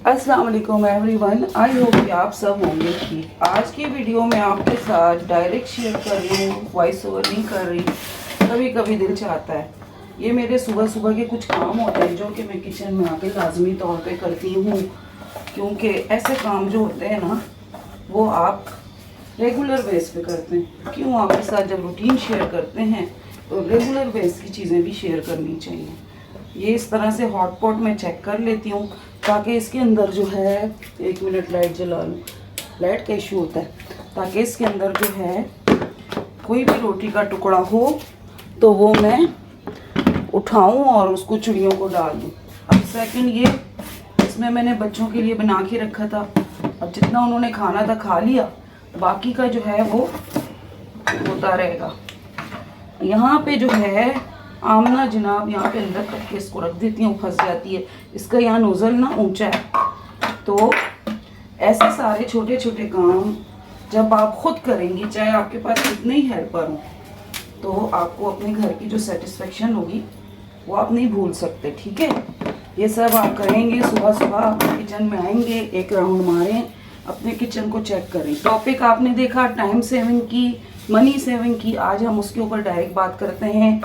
अस्सलाम वालेकुम everyone, I hope कि आप सब होंगे ठीक। आज की वीडियो में आपके साथ डायरेक्ट शेयर कर रही हूँ, वॉइस ओवर नहीं कर रही। कभी कभी दिल चाहता है। ये मेरे सुबह सुबह के कुछ काम होते हैं जो कि मैं किचन में आके लाजमी तौर पे करती हूँ, क्योंकि ऐसे काम जो होते हैं ना वो आप रेगुलर बेस पे करते हैं। क्यों आपके साथ जब रूटीन शेयर करते हैं तो रेगुलर बेस की चीज़ें भी शेयर करनी चाहिए। ये इस तरह से हॉट पॉट में चेक कर लेती हूँ ताकि इसके अंदर जो है, एक मिनट लाइट जला लूँ, लाइट का इशू होता है, ताकि इसके अंदर जो है कोई भी रोटी का टुकड़ा हो तो वो मैं उठाऊँ और उसको चिड़ियों को डाल दूँ। अब सेकंड ये, इसमें मैंने बच्चों के लिए बना के रखा था। अब जितना उन्होंने खाना था खा लिया, बाकी का जो है वो होता रहेगा। यहाँ पे जो है आमना जनाब यहाँ पे अंदर करके इसको रख देती हूँ, फंस जाती है। इसका यहाँ नोज़ल ना ऊंचा है, तो ऐसे सारे छोटे छोटे काम जब आप खुद करेंगी, चाहे आपके पास कितने ही हेल्पर हों, तो आपको अपने घर की जो सेटिस्फेक्शन होगी वो आप नहीं भूल सकते। ठीक है, ये सब आप करेंगे। सुबह सुबह किचन में आएंगे, एक राउंड मारें, अपने किचन को चेक करें। टॉपिक आपने देखा टाइम सेविंग की, मनी सेविंग की। आज हम उसके ऊपर डायरेक्ट बात करते हैं।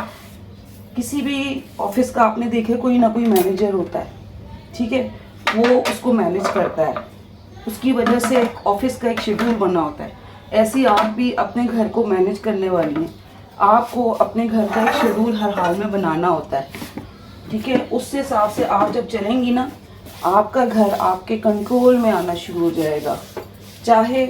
किसी भी ऑफिस का आपने देखे कोई ना कोई मैनेजर होता है, ठीक है, वो उसको मैनेज करता है, उसकी वजह से ऑफिस का एक शेड्यूल बना होता है। ऐसे आप भी अपने घर को मैनेज करने वाली हैं। आपको अपने घर का एक शेड्यूल हर हाल में बनाना होता है, ठीक है। उस हिसाब से आप जब चलेंगी ना, आपका घर आपके कंट्रोल में आना शुरू हो जाएगा। चाहे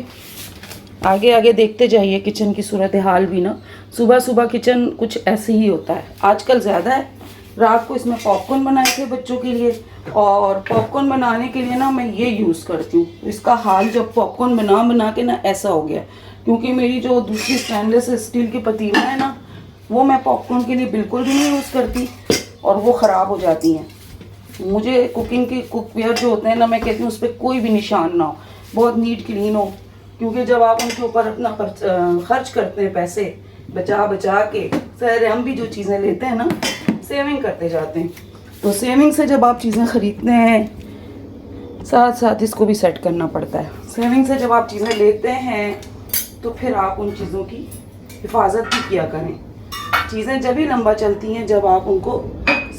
आगे आगे देखते जाइए किचन की सूरत हाल भी ना। सुबह सुबह किचन कुछ ऐसे ही होता है, आजकल ज़्यादा है। रात को इसमें पॉपकॉर्न बनाए थे बच्चों के लिए, और पॉपकॉर्न बनाने के लिए ना मैं ये यूज़ करती हूँ। इसका हाल जब पॉपकॉर्न बना बना के ना ऐसा हो गया, क्योंकि मेरी जो दूसरी स्टेनलेस स्टील की पतीला है ना, वो मैं पॉपकॉर्न के लिए बिल्कुल भी नहीं यूज़ करती और वो ख़राब हो जाती हैं। मुझे कुकिंग के कुकवेयर जो होते हैं ना, मैं कहती हूँ उस पर कोई भी निशान ना हो, बहुत नीट क्लीन हो, क्योंकि जब आप उनके ऊपर अपना खर्च करते हैं पैसे बचा बचा के, सर हम भी जो चीज़ें लेते हैं ना सेविंग करते जाते हैं, तो सेविंग से जब आप चीज़ें ख़रीदते हैं साथ साथ इसको भी सेट करना पड़ता है। सेविंग से जब आप चीज़ें लेते हैं तो फिर आप उन चीज़ों की हिफाजत भी किया करें। चीज़ें जब ही लंबा चलती हैं जब आप उनको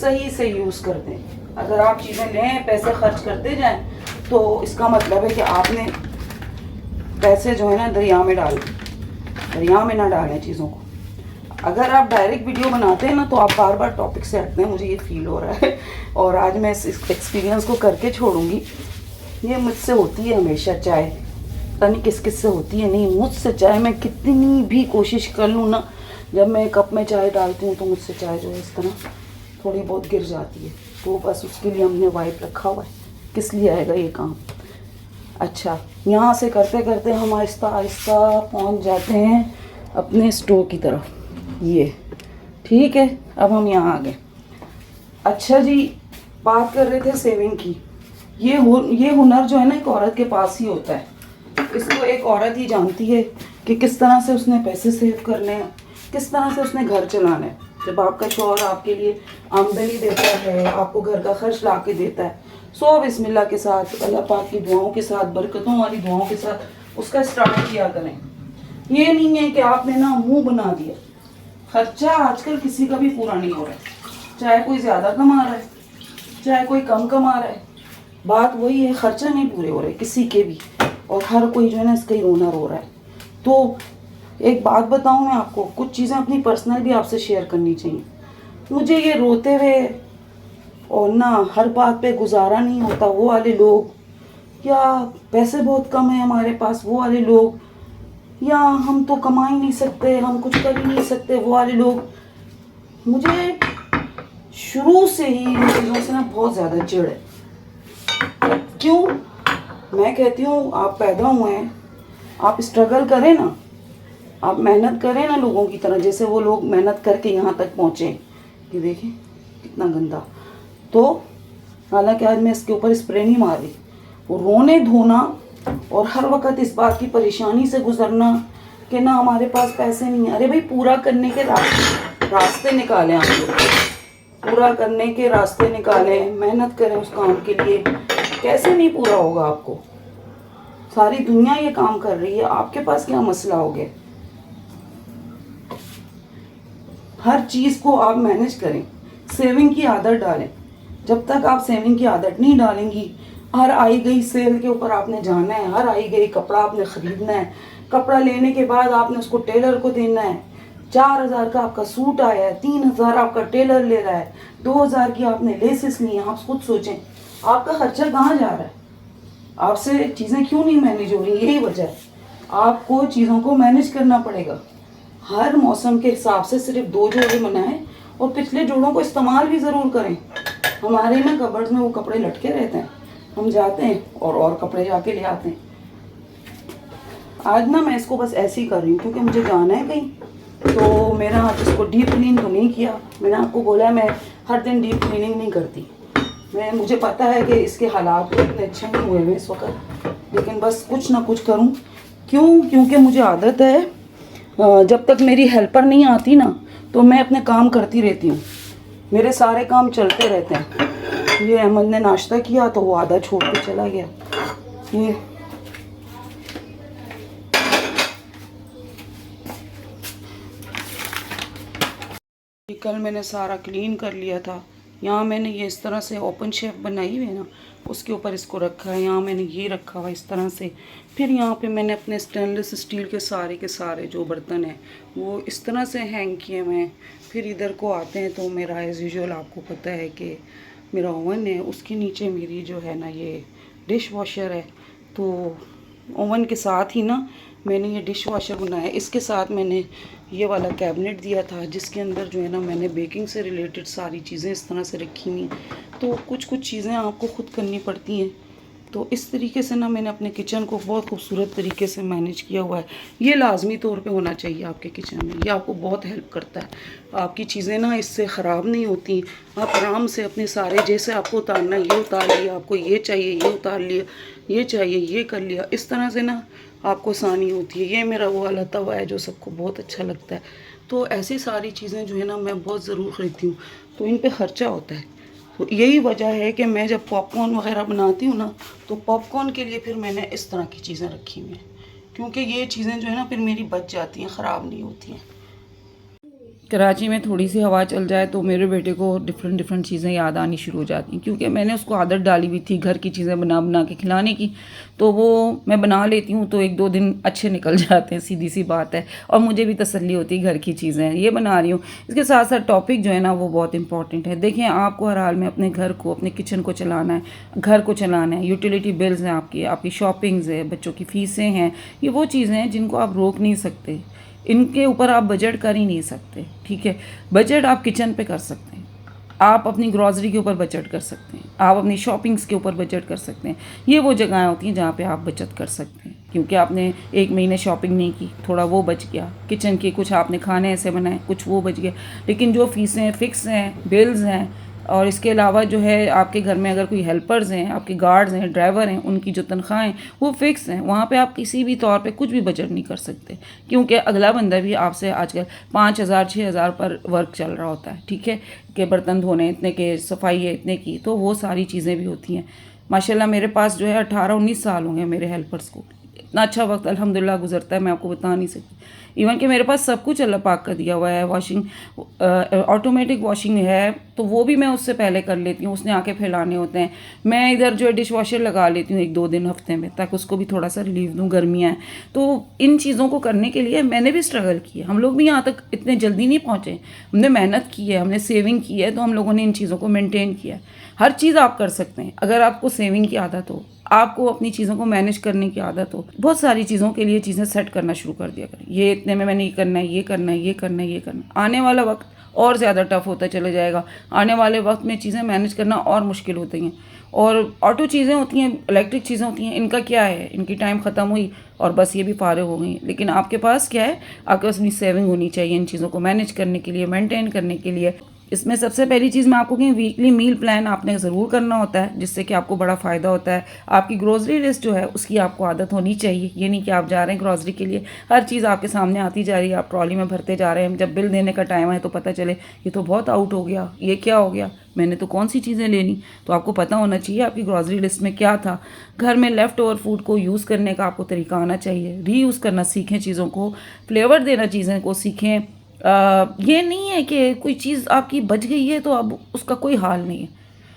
सही से यूज़ करते हैं। अगर आप चीज़ें लें, पैसे खर्च करते जाएं, तो इसका मतलब है कि आपने पैसे जो है ना दरिया में डाल, दरिया में ना डालें चीज़ों को। अगर आप डायरेक्ट वीडियो बनाते हैं ना तो आप बार बार टॉपिक से हटते हैं, मुझे ये फील हो रहा है। और आज मैं इस एक्सपीरियंस को करके छोड़ूंगी। ये मुझसे होती है हमेशा, चाहे पता नहीं किस किस से होती है, नहीं मुझसे। चाहे मैं कितनी भी कोशिश कर लूँ ना, जब मैं कप में चाय डालती हूँ तो मुझसे चाय जो है इस तरह थोड़ी बहुत गिर जाती है। तो बस उसके लिए हमने वाइप रखा हुआ है। किस लिए आएगा ये काम। अच्छा, यहाँ से करते करते हम आहिस्ता आहिस्ता पहुँच जाते हैं अपने स्टोव की तरफ। ये ठीक है, अब हम यहाँ आ गए। अच्छा जी, बात कर रहे थे सेविंग की। ये हुनर जो है ना एक औरत के पास ही होता है। इसको एक औरत ही जानती है कि किस तरह से उसने पैसे सेव करने हैं, किस तरह से उसने घर चलाना है। जब आपका शौहर आपके लिए आमदनी देता है, आपको घर का खर्च ला के देता है, सो बिस्मिल्लाह के साथ, अल्लाह पाक की दुआओं के साथ, बरकतों वाली दुआओं के साथ उसका स्टार्ट किया करें। ये नहीं है कि आपने ना मुंह बना दिया। खर्चा आजकल किसी का भी पूरा नहीं हो रहा है, चाहे कोई ज़्यादा कमा रहा है चाहे कोई कम कमा रहा है। बात वही है, खर्चा नहीं पूरे हो रहे किसी के भी, और हर कोई जो है ना इसका ही ओनर हो रहा है। तो एक बात बताऊं मैं आपको, कुछ चीज़ें अपनी पर्सनल भी आपसे शेयर करनी चाहिए। मुझे ये रोते हुए और ना हर बात पे गुजारा नहीं होता वो वाले लोग, या पैसे बहुत कम है हमारे पास वो वाले लोग, या हम तो कमा ही नहीं सकते, हम कुछ कर ही नहीं सकते वो वाले लोग, मुझे शुरू से ही इन चीज़ों से ना बहुत ज़्यादा चिढ़ है। क्यों? मैं कहती हूँ आप पैदा हुए हैं, आप स्ट्रगल करें ना, आप मेहनत करें ना लोगों की तरह, जैसे वो लोग मेहनत करके यहाँ तक पहुँचे। ये देखें कितना गंदा। तो हालांकि आज मैं इसके ऊपर स्प्रे नहीं मार रही, रोने धोना और हर वक्त इस बात की परेशानी से गुजरना कि ना हमारे पास पैसे नहीं है। अरे भाई, पूरा करने के रास्ते निकालें आप लोग, पूरा करने के रास्ते निकालें, मेहनत करें उस काम के लिए। कैसे नहीं पूरा होगा आपको? सारी दुनिया ये काम कर रही है, आपके पास क्या मसला हो गया? हर चीज़ को आप मैनेज करें, सेविंग की आदत डालें। जब तक आप सेविंग की आदत नहीं डालेंगी, हर आई गई सेल के ऊपर आपने जाना है, हर आई गई कपड़ा आपने ख़रीदना है, कपड़ा लेने के बाद आपने उसको टेलर को देना है। 4,000 का आपका सूट आया है, 3,000 आपका टेलर ले रहा है, 2,000 की आपने लेसेस ली हैं। आप खुद सोचें आपका खर्चा कहाँ जा रहा है? आपसे चीज़ें क्यों नहीं मैनेज हो रही? यही वजह है। आपको चीज़ों को मैनेज करना पड़ेगा। हर मौसम के हिसाब से सिर्फ 2 जोड़े बनाएं और पिछले जोड़ों को इस्तेमाल भी ज़रूर करें। हमारे ना कबर्ड में वो कपड़े लटके रहते हैं, हम जाते हैं और कपड़े जाके ले आते हैं। आज ना मैं इसको बस ऐसे ही कर रही हूँ क्योंकि मुझे जाना है कहीं, तो मेरा आज इसको डीप क्लीन तो नहीं किया। मैंने आपको बोला है मैं हर दिन डीप क्लीनिंग नहीं करती। मुझे पता है कि इसके हालात तो इतने अच्छे नहीं हुए हैं इस वक्त, लेकिन बस कुछ ना कुछ करूं। क्योंकि मुझे आदत है, जब तक मेरी हेल्पर नहीं आती ना तो मैं अपने काम करती रहती हूँ। मेरे सारे काम चलते रहते हैं। ये अहमद ने नाश्ता किया तो वो आधा छोड़ के चला गया। ये कल मैंने सारा क्लीन कर लिया था। यहाँ मैंने ये इस तरह से ओपन शेप बनाई हुई है ना, उसके ऊपर इसको रखा है। यहाँ मैंने ये रखा हुआ इस तरह से। फिर यहाँ पे मैंने अपने स्टेनलेस स्टील के सारे जो बर्तन हैं वो इस तरह से हैंग किए हुए हैं। फिर इधर को आते हैं तो मेरा एज़ यूजुअल आपको पता है कि मेरा ओवन है, उसके नीचे मेरी जो है ना ये डिश वॉशर है। तो ओवन के साथ ही ना मैंने ये डिश वॉशर बनाया। इसके साथ मैंने ये वाला कैबिनेट दिया था जिसके अंदर जो है ना मैंने बेकिंग से रिलेटेड सारी चीज़ें इस तरह से रखी हुई। तो कुछ चीज़ें आपको ख़ुद करनी पड़ती हैं। तो इस तरीके से ना मैंने अपने किचन को बहुत खूबसूरत तरीके से मैनेज किया हुआ है। ये लाजमी तौर पे होना चाहिए आपके किचन में, ये आपको बहुत हेल्प करता है। आपकी चीज़ें ना इससे ख़राब नहीं होती। आप आराम से अपने सारे, जैसे आपको उतारना ये उतार लिया, आपको ये चाहिए ये उतार लिया, ये चाहिए ये कर लिया, इस तरह से ना आपको आसानी होती है। ये मेरा वो वाला तवा है जो सबको बहुत अच्छा लगता है। तो ऐसी सारी चीज़ें जो है ना मैं बहुत ज़रूर ख़रीदती हूँ, तो इन पे ख़र्चा होता है। तो यही वजह है कि मैं जब पॉपकॉर्न वगैरह बनाती हूँ ना, तो पॉपकॉर्न के लिए फिर मैंने इस तरह की चीज़ें रखी हुई हैं, क्योंकि ये चीज़ें जो है ना फिर मेरी बच जाती हैं, ख़राब नहीं होती हैं। कराची में थोड़ी सी हवा चल जाए तो मेरे बेटे को डिफरेंट चीज़ें याद आनी शुरू हो जाती हैं, क्योंकि मैंने उसको आदत डाली हुई थी घर की चीज़ें बना के खिलाने की। तो वो मैं बना लेती हूँ तो 1-2 दिन अच्छे निकल जाते हैं, सीधी सी बात है। और मुझे भी तसल्ली होती है घर की चीज़ें ये बना रही हूँ। इसके साथ साथ टॉपिक जो है ना वो बहुत इंपॉर्टेंट है। देखें, आपको हर हाल में अपने घर को, अपने किचन को चलाना है, घर को चलाना है। यूटिलिटी बिल्स हैं आपकी शॉपिंग्स है, बच्चों की फ़ीसें हैं। ये वो चीज़ें हैं जिनको आप रोक नहीं सकते, इनके ऊपर आप बजट कर ही नहीं सकते। ठीक है, बजट आप किचन पे कर सकते हैं, आप अपनी ग्रॉसरी के ऊपर बजट कर सकते हैं, आप अपनी शॉपिंग्स के ऊपर बजट कर सकते हैं। ये वो जगहें होती हैं जहाँ पे आप बचत कर सकते हैं, क्योंकि आपने 1 महीने शॉपिंग नहीं की, थोड़ा वो बच गया। किचन के कुछ आपने खाने ऐसे बनाए, कुछ वो बच गया। लेकिन जो फ़ीसें फ़िक्स हैं, बिल्स हैं, और इसके अलावा जो है आपके घर में अगर कोई हेल्पर्स हैं, आपके गार्ड्स हैं, ड्राइवर हैं, उनकी जो तनख्वाहें वो फ़िक्स हैं। वहाँ पे आप किसी भी तौर पे कुछ भी बजट नहीं कर सकते, क्योंकि अगला बंदा भी आपसे आजकल 5,000-6,000 पर वर्क चल रहा होता है। ठीक है, कि बर्तन धोने इतने के, सफाई है इतने की, तो वो सारी चीज़ें भी होती हैं। माशाल्लाह मेरे पास जो है 18-19 साल होंगे मेरे हेल्पर्स को। इतना अच्छा वक्त अल्हम्दुलिल्लाह गुजरता है, मैं आपको बता नहीं सकती। इवन कि मेरे पास सब कुछ अल्लाह पाक का दिया हुआ है। वॉशिंग ऑटोमेटिक वॉशिंग है, तो वो भी मैं उससे पहले कर लेती हूँ, उसने आके फैलाने होते हैं। मैं इधर जो है डिश वॉशर लगा लेती हूँ 1-2 दिन हफ्ते में, ताकि उसको भी थोड़ा सा रिलीफ दूँ, गर्मियाँ हैं। तो इन चीज़ों को करने के लिए मैंने भी स्ट्रगल किया। हम लोग भी यहाँ तक इतने जल्दी नहीं पहुँचे, हमने मेहनत की है, हमने सेविंग की है, तो हम लोगों ने इन चीज़ों को मेनटेन किया है। हर चीज़ आप कर सकते हैं अगर आपको सेविंग की आदत हो, आपको अपनी चीज़ों को मैनेज करने की आदत हो। बहुत सारी चीज़ों के लिए चीज़ें सेट करना शुरू कर दिया करें। ये इतने में मैंने ये करना है, ये करना है, ये करना है, ये करना है। आने वाला वक्त और ज़्यादा टफ होता चला जाएगा। आने वाले वक्त में चीज़ें मैनेज करना और मुश्किल होती हैं। और ऑटो चीज़ें होती हैं, इलेक्ट्रिक चीज़ें होती हैं, इनका क्या है, इनकी टाइम ख़त्म हुई और बस ये भी फारिग हो गई। लेकिन आपके पास क्या है, आपके पास अपनी सेविंग होनी चाहिए इन चीज़ों को मैनेज करने के लिए, मेंटेन करने के लिए। इसमें सबसे पहली चीज़ मैं आपको कहूँ, वीकली मील प्लान आपने ज़रूर करना होता है, जिससे कि आपको बड़ा फ़ायदा होता है। आपकी ग्रोसरी लिस्ट जो है उसकी आपको आदत होनी चाहिए। ये नहीं कि आप जा रहे हैं ग्रोसरी के लिए, हर चीज़ आपके सामने आती जा रही है, आप ट्रॉली में भरते जा रहे हैं। जब बिल देने का टाइम है तो पता चले ये तो बहुत आउट हो गया, ये क्या हो गया, मैंने तो कौन सी चीज़ें लेनी। तो आपको पता होना चाहिए आपकी ग्रॉसरी लिस्ट में क्या था। घर में लेफ़्ट ओवर फूड को यूज़ करने का आपको तरीका आना चाहिए। रीयूज़ करना सीखें चीज़ों को, फ्लेवर देना चीज़ों को सीखें। ये नहीं है कि कोई चीज़ आपकी बच गई है तो अब उसका कोई हाल नहीं है।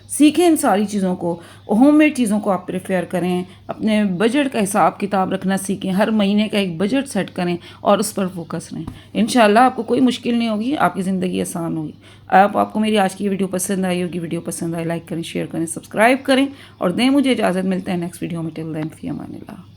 सीखें इन सारी चीज़ों को। होममेड चीज़ों को आप प्रेफर करें। अपने बजट का हिसाब किताब रखना सीखें। हर महीने का एक बजट सेट करें और उस पर फोकस रहें। इंशाल्लाह आपको कोई मुश्किल नहीं होगी, आपकी ज़िंदगी आसान होगी। आपको मेरी आज की वीडियो पसंद आई होगी। वीडियो पसंद आए लाइक करें, शेयर करें, सब्सक्राइब करें और दें मुझे इजाज़त। मिलते हैं नेक्स्ट वीडियो में। टिल देन फी अमानिल्लाह।